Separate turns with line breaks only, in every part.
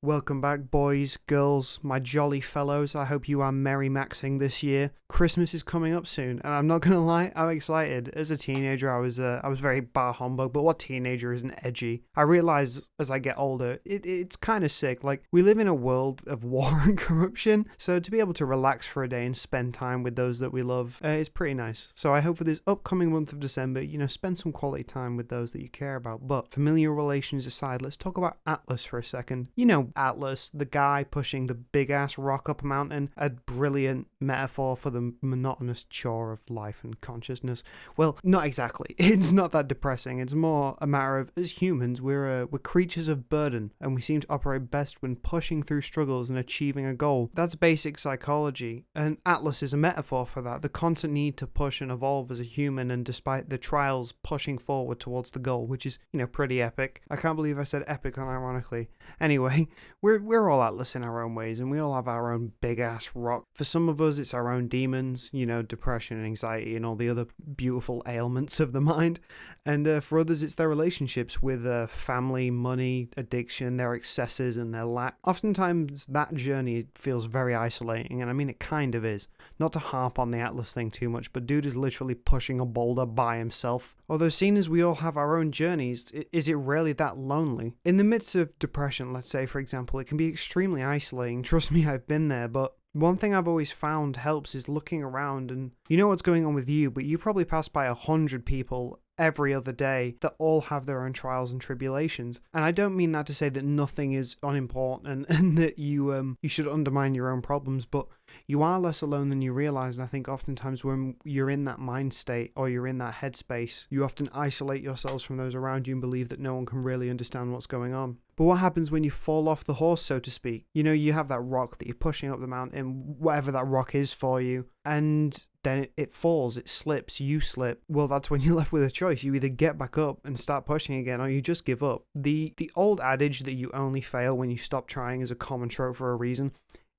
Welcome back, boys, girls, my jolly fellows. I hope you are merry maxing this year. Christmas is coming up soon, and I'm not gonna lie, I'm excited. As a teenager, I was very bar humbug, but what teenager isn't edgy? I realize as I get older, it's kind of sick. Like, we live in a world of war and corruption, so to be able to relax for a day and spend time with those that we love is pretty nice. So I hope for this upcoming month of December, spend some quality time with those that you care about. But familiar relations aside, let's talk about Atlas for a second. Atlas, the guy pushing the big ass rock up a mountain, a brilliant metaphor for the monotonous chore of life and consciousness. Well, not exactly. It's not that depressing. It's more a matter of, as humans, we're creatures of burden, and we seem to operate best when pushing through struggles and achieving a goal. That's basic psychology, and Atlas is a metaphor for that. The constant need to push and evolve as a human, and despite the trials, pushing forward towards the goal, which is, pretty epic. I can't believe I said epic unironically. Anyway, we're all Atlas in our own ways, and we all have our own big ass rock. For some of us, it's our own demons, depression and anxiety and all the other beautiful ailments of the mind. And for others, it's their relationships with family, money, addiction, their excesses and their lack. Oftentimes, that journey feels very isolating, and I mean, it kind of is. Not to harp on the Atlas thing too much, but dude is literally pushing a boulder by himself. Although, seeing as we all have our own journeys, is it really that lonely? In the midst of depression, let's say, for example, it can be extremely isolating. Trust me, I've been there, but one thing I've always found helps is looking around, and you know what's going on with you, but you probably pass by 100 people every other day that all have their own trials and tribulations. And I don't mean that to say that nothing is unimportant and that you should undermine your own problems, but you are less alone than you realize. And I think oftentimes when you're in that mind state or you're in that headspace, you often isolate yourselves from those around you and believe that no one can really understand what's going on. But what happens when you fall off the horse, so to speak? You have that rock that you're pushing up the mountain, whatever that rock is for you, and then it falls, it slips, you slip. Well, that's when you're left with a choice. You either get back up and start pushing again, or you just give up. The old adage that you only fail when you stop trying is a common trope for a reason.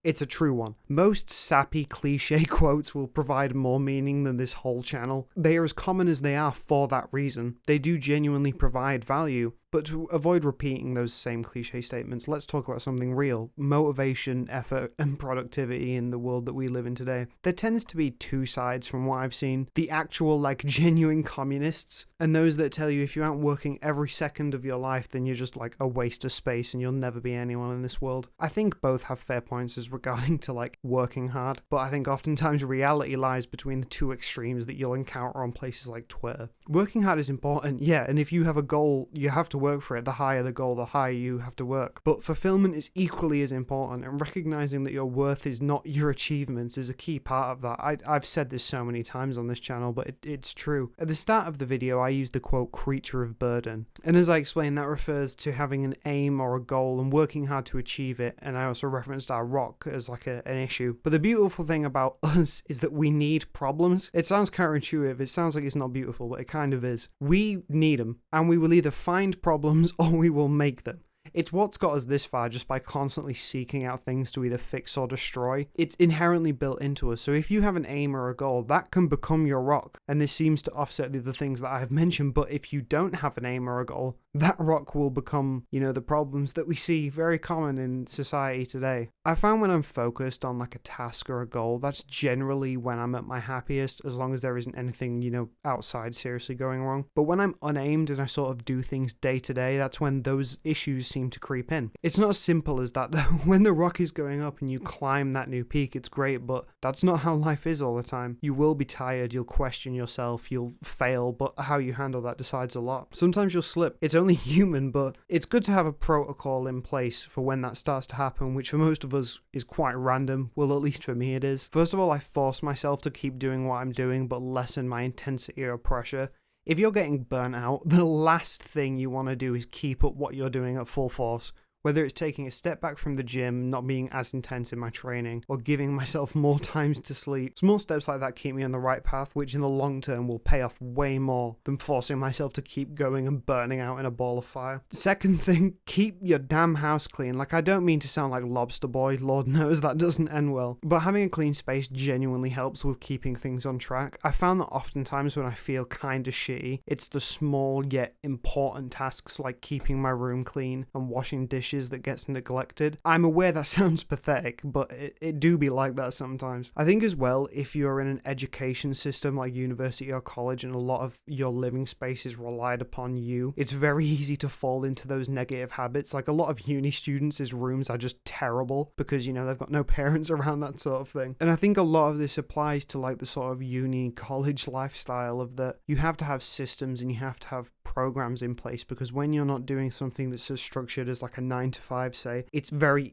It's a true one. Most sappy cliche quotes will provide more meaning than this whole channel. They are as common as they are for that reason. They do genuinely provide value. But to avoid repeating those same cliche statements, let's talk about something real. Motivation, effort, and productivity in the world that we live in today. There tends to be two sides from what I've seen. The actual, genuine communists, and those that tell you if you aren't working every second of your life, then you're just a waste of space and you'll never be anyone in this world. I think both have fair points as regarding to, working hard. But I think oftentimes reality lies between the two extremes that you'll encounter on places like Twitter. Working hard is important, yeah, and if you have a goal, you have to work for it. The higher the goal, the higher you have to work. But fulfillment is equally as important, and recognizing that your worth is not your achievements is a key part of that. I've said this so many times on this channel, but it's true. At the start of the video, I used the quote, creature of burden. And as I explained, that refers to having an aim or a goal and working hard to achieve it. And I also referenced our rock as an issue. But the beautiful thing about us is that we need problems. It sounds counterintuitive. It sounds like it's not beautiful, but it kind of is. We need them, and we will either find problems or we will make them. It's what's got us this far just by constantly seeking out things to either fix or destroy. It's inherently built into us. So if you have an aim or a goal, that can become your rock. And this seems to offset the other things that I have mentioned. But if you don't have an aim or a goal, that rock will become, the problems that we see very common in society today. I found when I'm focused on a task or a goal, that's generally when I'm at my happiest, as long as there isn't anything, outside seriously going wrong. But when I'm unaimed and I sort of do things day to day, that's when those issues seem to creep in. It's not as simple as that though. When the rock is going up and you climb that new peak, it's great, but that's not how life is all the time. You will be tired, you'll question yourself, you'll fail, but how you handle that decides a lot. Sometimes you'll slip. It's only human, but it's good to have a protocol in place for when that starts to happen, which for most of us is quite random. Well, at least for me it is. First of all, I force myself to keep doing what I'm doing, but lessen my intensity or pressure. If you're getting burnt out, the last thing you want to do is keep up what you're doing at full force. Whether it's taking a step back from the gym, not being as intense in my training, or giving myself more times to sleep. Small steps like that keep me on the right path, which in the long term will pay off way more than forcing myself to keep going and burning out in a ball of fire. Second thing, keep your damn house clean. I don't mean to sound like Lobster Boy, Lord knows that doesn't end well. But having a clean space genuinely helps with keeping things on track. I found that oftentimes when I feel kinda shitty, it's the small yet important tasks like keeping my room clean and washing dishes dishes that gets neglected. I'm aware that sounds pathetic, but it do be like that sometimes. I think as well, if you're in an education system like university or college and a lot of your living space is relied upon you, it's very easy to fall into those negative habits. Like a lot of uni students' rooms are just terrible because, you know, they've got no parents around, that sort of thing. And I think a lot of this applies to like the sort of uni college lifestyle of that you have to have systems and you have to have programs in place, because when you're not doing something that's as structured as like a 9 to 5, say,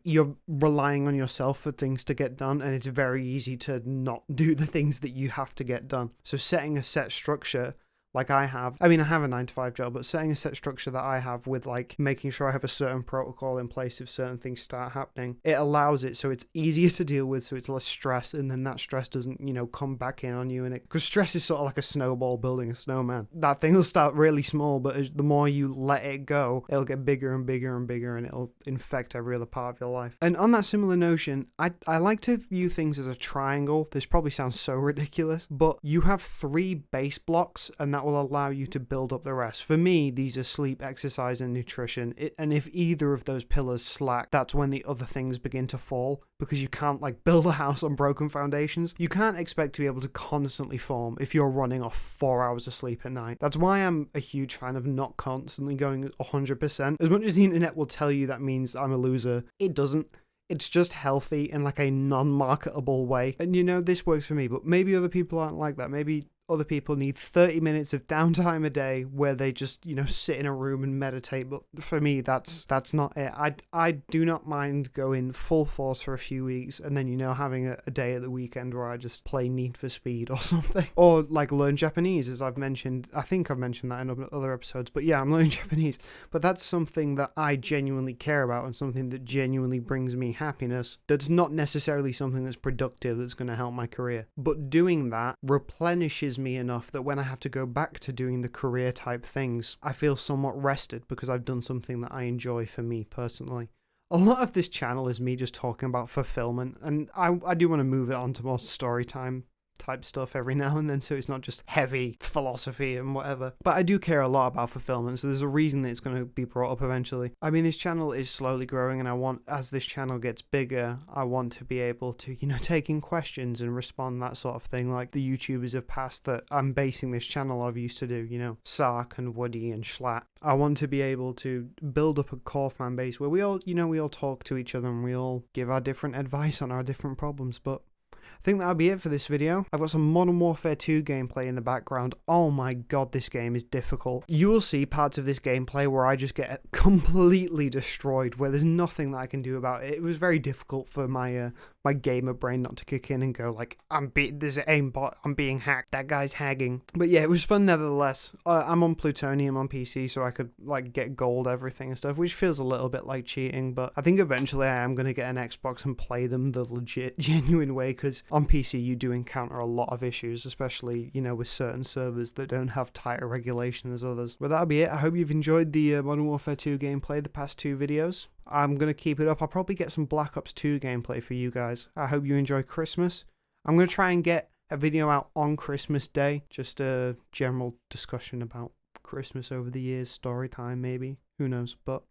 you're relying on yourself for things to get done, and it's very easy to not do the things that you have to get done. So setting a set structure like I have a 9 to 5 job, but setting a set structure that I have with like making sure I have a certain protocol in place if certain things start happening, it allows it so it's easier to deal with, so it's less stress, and then that stress doesn't, you know, come back in on you. And because stress is sort of like a snowball building a snowman. That thing will start really small, but the more you let it go, it'll get bigger and bigger and bigger, and it'll infect every other part of your life. And on that similar notion, I like to view things as a triangle. This probably sounds so ridiculous, but you have 3 base blocks, and that will allow you to build up the rest. For me, these are sleep, exercise, and nutrition. And if either of those pillars slack, that's when the other things begin to fall, because you can't like build a house on broken foundations. You can't expect to be able to constantly form if you're running off 4 hours of sleep at night. That's why I'm a huge fan of not constantly going 100%. As much as the internet will tell you that means I'm a loser, it doesn't. It's just healthy in like a non-marketable way. And you know, this works for me, but maybe other people aren't like that. Maybe other people need 30 minutes of downtime a day where they just, you know, sit in a room and meditate. But for me, that's not it. I do not mind going full force for a few weeks and then, you know, having a day at the weekend where I just play Need for Speed or something. Or like learn Japanese, as I've mentioned. I think I've mentioned that in other episodes. But yeah, I'm learning Japanese. But that's something that I genuinely care about and something that genuinely brings me happiness. That's not necessarily something that's productive that's going to help my career. But doing that replenishes me enough that when I have to go back to doing the career type things, I feel somewhat rested because I've done something that I enjoy for me personally. A lot of this channel is me just talking about fulfillment, and I do want to move it on to more story time type stuff every now and then, so it's not just heavy philosophy and whatever. But I do care a lot about fulfillment, so there's a reason that it's going to be brought up eventually. I mean, this channel is slowly growing, and I want, as this channel gets bigger, I want to be able to, you know, take in questions and respond, that sort of thing, like the YouTubers of past that I'm basing this channel of used to do, you know, Sark and Woody and jschlatt. I want to be able to build up a core fan base where we all talk to each other and we all give our different advice on our different problems. But I think that'll be it for this video. I've got some Modern Warfare 2 gameplay in the background. Oh my god, this game is difficult. You will see parts of this gameplay where I just get completely destroyed, where there's nothing that I can do about it. It was very difficult for my my gamer brain not to kick in and go like, there's an aimbot, I'm being hacked, that guy's hagging. But yeah, it was fun nevertheless. I'm on Plutonium on PC, so I could like get gold everything and stuff, which feels a little bit like cheating, but I think eventually I am going to get an Xbox and play them the legit, genuine way, because on PC you do encounter a lot of issues, especially, you know, with certain servers that don't have tighter regulation as others. But that'll be it. I hope you've enjoyed the Modern Warfare 2 gameplay, the past 2 videos. I'm going to keep it up. I'll probably get some Black Ops 2 gameplay for you guys. I hope you enjoy Christmas. I'm going to try and get a video out on Christmas Day. Just a general discussion about Christmas over the years, story time maybe. Who knows? But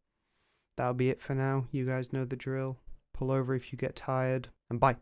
that'll be it for now. You guys know the drill. Pull over if you get tired. And bye.